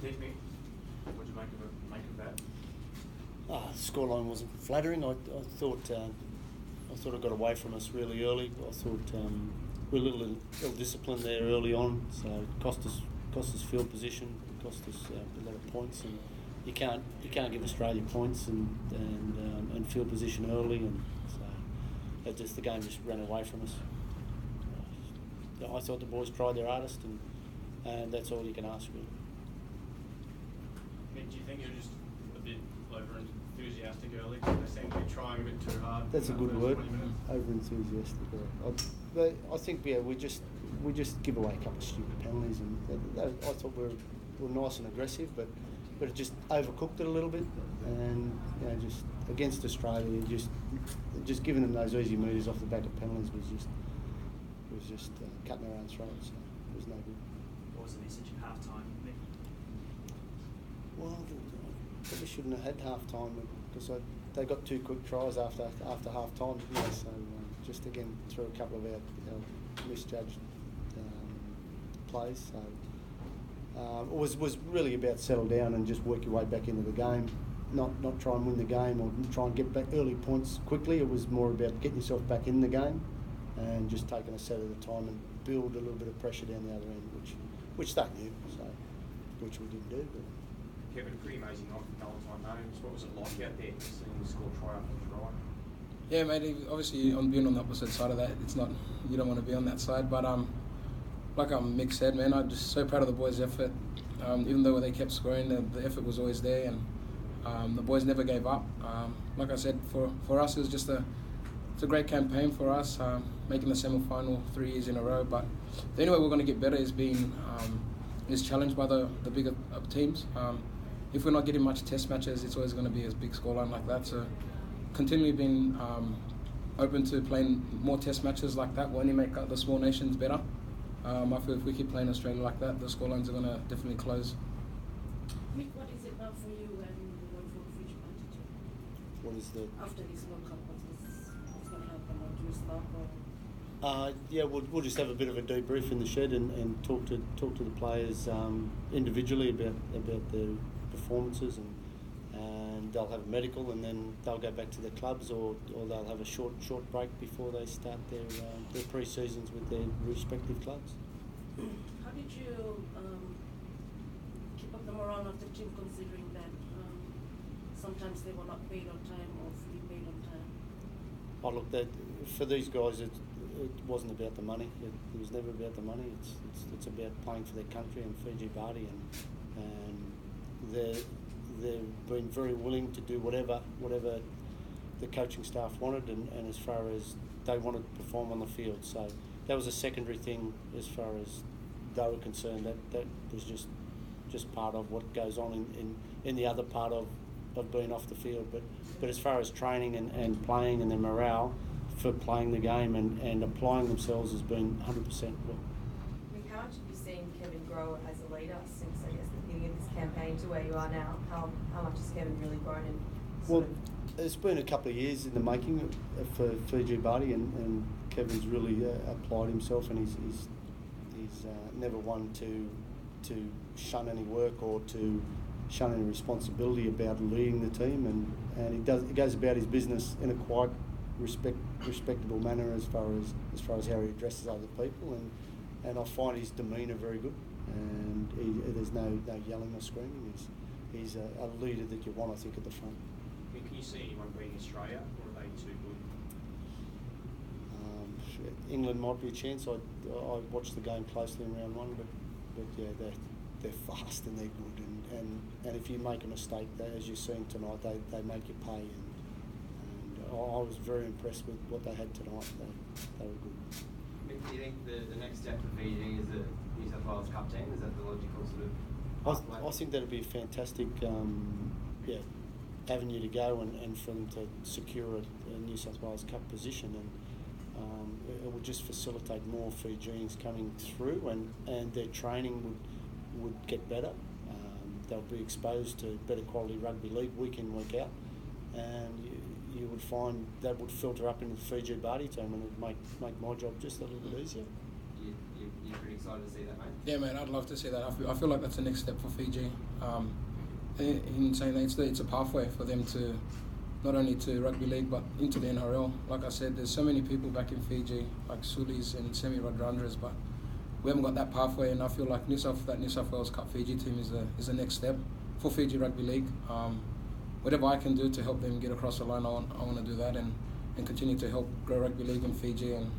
think, Mick? What did you make of that? The scoreline wasn't flattering. I thought it got away from us really early. I thought we were a little ill-disciplined there early on, so it cost us field position, cost us a lot of points, and you can't give Australia points and field position early, and so the game just ran away from us. I thought the boys tried their hardest, and that's all you can ask, really. Mick, do you think you're just a bit over-enthusiastic early? They seem to be trying a bit too hard. That's a good word, over-enthusiastic. I think we just give away a couple of stupid penalties, and I thought we were nice and aggressive, but it just overcooked it a little bit, and just against Australia, just giving them those easy moves off the back of penalties was just cutting our own throats. So it was no good. What was the message at half time, Mick? Well, probably shouldn't have had half time because they got 2 quick tries after half time, didn't they? So just again through a couple of our misjudged plays. So it was really about settle down and just work your way back into the game, not try and win the game or try and get back early points quickly. It was more about getting yourself back in the game and just taking a set at a time and build a little bit of pressure down the other end, which they knew, so which we didn't do. But Kevin, pretty amazing night for Valentine Names. What was it like out there, seeing you score try after try? Yeah, mate. Obviously, on being on the opposite side of that, it's not, you don't want to be on that side. But like Mick said, man, I'm just so proud of the boys' effort. Even though they kept scoring, the effort was always there, and the boys never gave up. Like I said, for us, it was just it's a great campaign for us, making the semi-final 3 years in a row. But the only way we're going to get better is being challenged by the bigger teams. If we're not getting much test matches, it's always going to be a big scoreline like that. So continually being open to playing more test matches like that will only make the small nations better. I feel if we keep playing Australia like that, the scorelines are going to definitely close. Mick, what is it now for you and going for Fiji Quantity? what is the after this World Cup? What's going to happen? Or do you start? Or? Yeah, we'll just have a bit of a debrief in the shed and talk to the players individually about their performances, and they'll have a medical, and then they'll go back to their clubs, or they'll have a short break before they start their pre-seasons with their respective clubs. How did you keep up the morale of the team, considering that sometimes they were not paid on time or fully paid on time? Oh, look, for these guys, it wasn't about the money. It was never about the money. It's about playing for their country and Fiji Badi, and they've been very willing to do whatever the coaching staff wanted, and as far as they wanted to perform on the field. So that was a secondary thing as far as they were concerned. That was just part of what goes on in the other part of being off the field. But as far as training and playing and their morale for playing the game and applying themselves has been 100%. Mick, how much have you seen Kevin grow as a leader since, I guess, the beginning of this campaign to where you are now? How much has Kevin really grown in? Well, it's been a couple of years in the making for Fiji Badi, and Kevin's really applied himself, and he's never one to shun any work or to shun any responsibility about leading the team, and he goes about his business in a quite respectable manner as far as how he addresses other people, and I find his demeanour very good, and there's no yelling or screaming. He's a leader that you want, I think, at the front. Can you see anyone beating Australia, or are they too good? England might be a chance. I watched the game closely in round one, but yeah, they're fast and they're good, and if you make a mistake, as you've seen tonight, they make you pay. And I was very impressed with what they had tonight. They were good. Mick, do you think the next step for Fiji is the New South Wales Cup team? Is that the logical sort of pathway? I think that'd be a fantastic avenue to go, and for them to secure a New South Wales Cup position, and it would just facilitate more Fijians coming through, and their training would get better. They'll be exposed to better quality rugby league week in, week out, and you would find that would filter up into the Fiji Badi team, and it would make my job just a little bit easier. You're pretty excited to see that, mate? Yeah, man, I'd love to see that. I feel like that's the next step for Fiji. In saying that it's a pathway for them to not only to rugby league but into the NRL. Like I said, there's so many people back in Fiji, like Sulis and Semi Radrandras, but we haven't got that pathway. And I feel like New South Wales Cup Fiji team is the next step for Fiji Rugby League. Whatever I can do to help them get across the line, I want to do that and continue to help grow rugby league in Fiji. And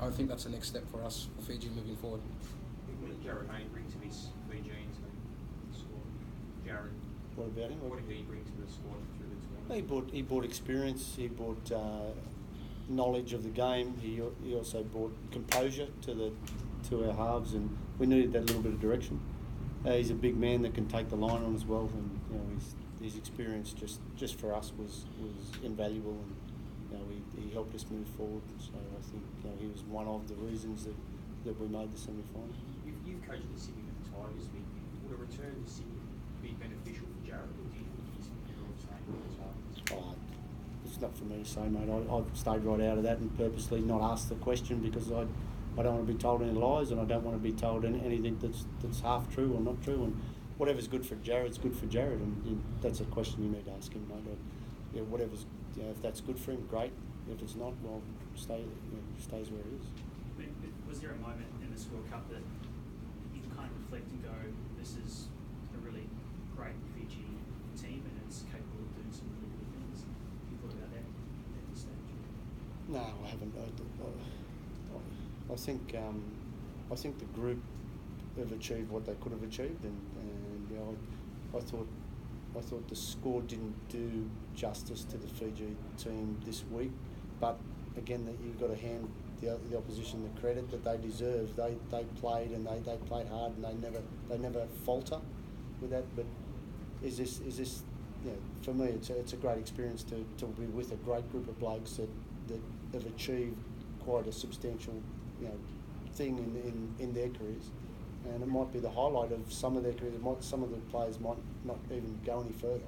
I think that's the next step for us for Fiji moving forward. What did Jared Hayne bring to this Fijian squad? Jared, What about him? what did he bring to the squad through the tournament? He brought experience. He brought knowledge of the game. He also brought composure to our halves, and we needed that little bit of direction. He's a big man that can take the line on as well, and you know his experience just for us was invaluable, and you know he helped us move forward. So I think he was one of the reasons that we made the semi-final. You've coached the Sydney with the Tigers. Would a return to Sydney be beneficial for Jared, or do you think he's better off staying with the Tigers? It's not for me to say, mate. I've stayed right out of that and purposely not asked the question because I don't want to be told any lies, and I don't want to be told anything that's half true or not true. And whatever's good for Jared's good for Jared, and that's a question you need to ask him, mate. Whatever's if that's good for him, great. If it's not, well, stays where it is. Was there a moment in this World Cup that you kind of reflect and go, "This is a really great Fiji team, and it's capable of doing some really good things"? You thought about that at this stage? No, I haven't. I think the group have achieved what they could have achieved, and I thought the score didn't do justice to the Fiji team this week. But again, that you've got to hand the opposition the credit that they deserve. They played and they played hard, and they never falter with that. But is this for me it's a great experience to be with a great group of blokes that have achieved quite a substantial thing in their careers, and it might be the highlight of some of their careers. Some of the players might not even go any further,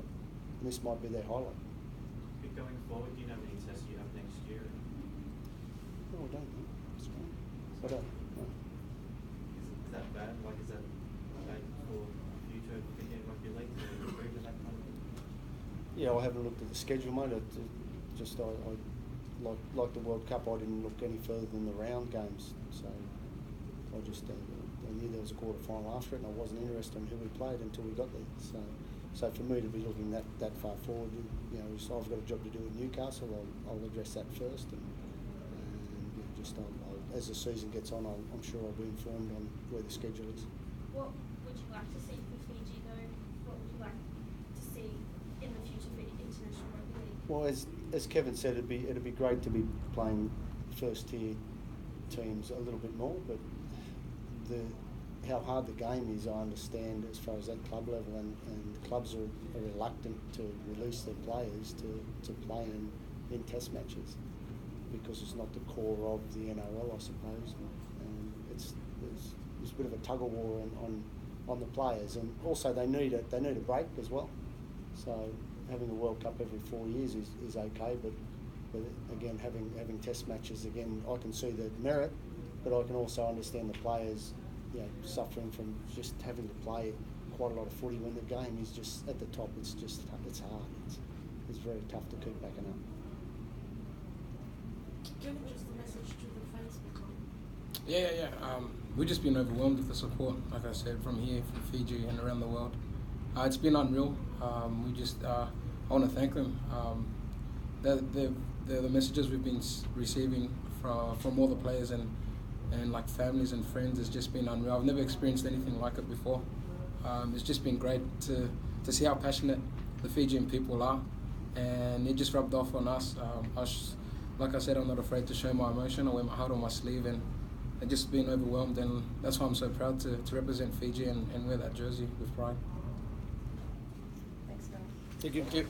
and this might be their highlight. But going forward, do you know how many tests you have next year? No, I don't know. I don't know. Is that bad? Like, is that bad for future Fijian rugby league to improve in that kind of thing? Yeah, I haven't looked at the schedule, mate. Like the World Cup, I didn't look any further than the round games. So I knew there was a quarter final after it, and I wasn't interested in who we played until we got there. So for me to be looking that far forward, so I've got a job to do at Newcastle. I'll address that first, and as the season gets on, I'm sure I'll be informed on where the schedule is. What would you like to see for Fiji, though? What would you like to see in the future for international rugby league? Well, as Kevin said, it'd be great to be playing first tier teams a little bit more, but how hard the game is, I understand as far as that club level, and clubs are reluctant to release their players to play in test matches because it's not the core of the NRL, I suppose, and there's a bit of a tug of war on the players, and also they need a break as well. So having a World Cup every 4 years is okay, but again having test matches, again I can see the merit, but I can also understand the players suffering from just having to play quite a lot of footy when the game is just at the top. It's hard. It's very tough to keep backing up. Give just a message to the fans, Mick. Yeah. We've just been overwhelmed with the support, like I said, from here, from Fiji and around the world. It's been unreal. I want to thank them. The messages we've been receiving from all the players and like families and friends has just been unreal. I've never experienced anything like it before. It's just been great to see how passionate the Fijian people are, and it just rubbed off on us. Like I said, I'm not afraid to show my emotion. I wear my heart on my sleeve, and I've just been overwhelmed, and that's why I'm so proud to represent Fiji and wear that jersey with pride. Thanks, guys. Thank you.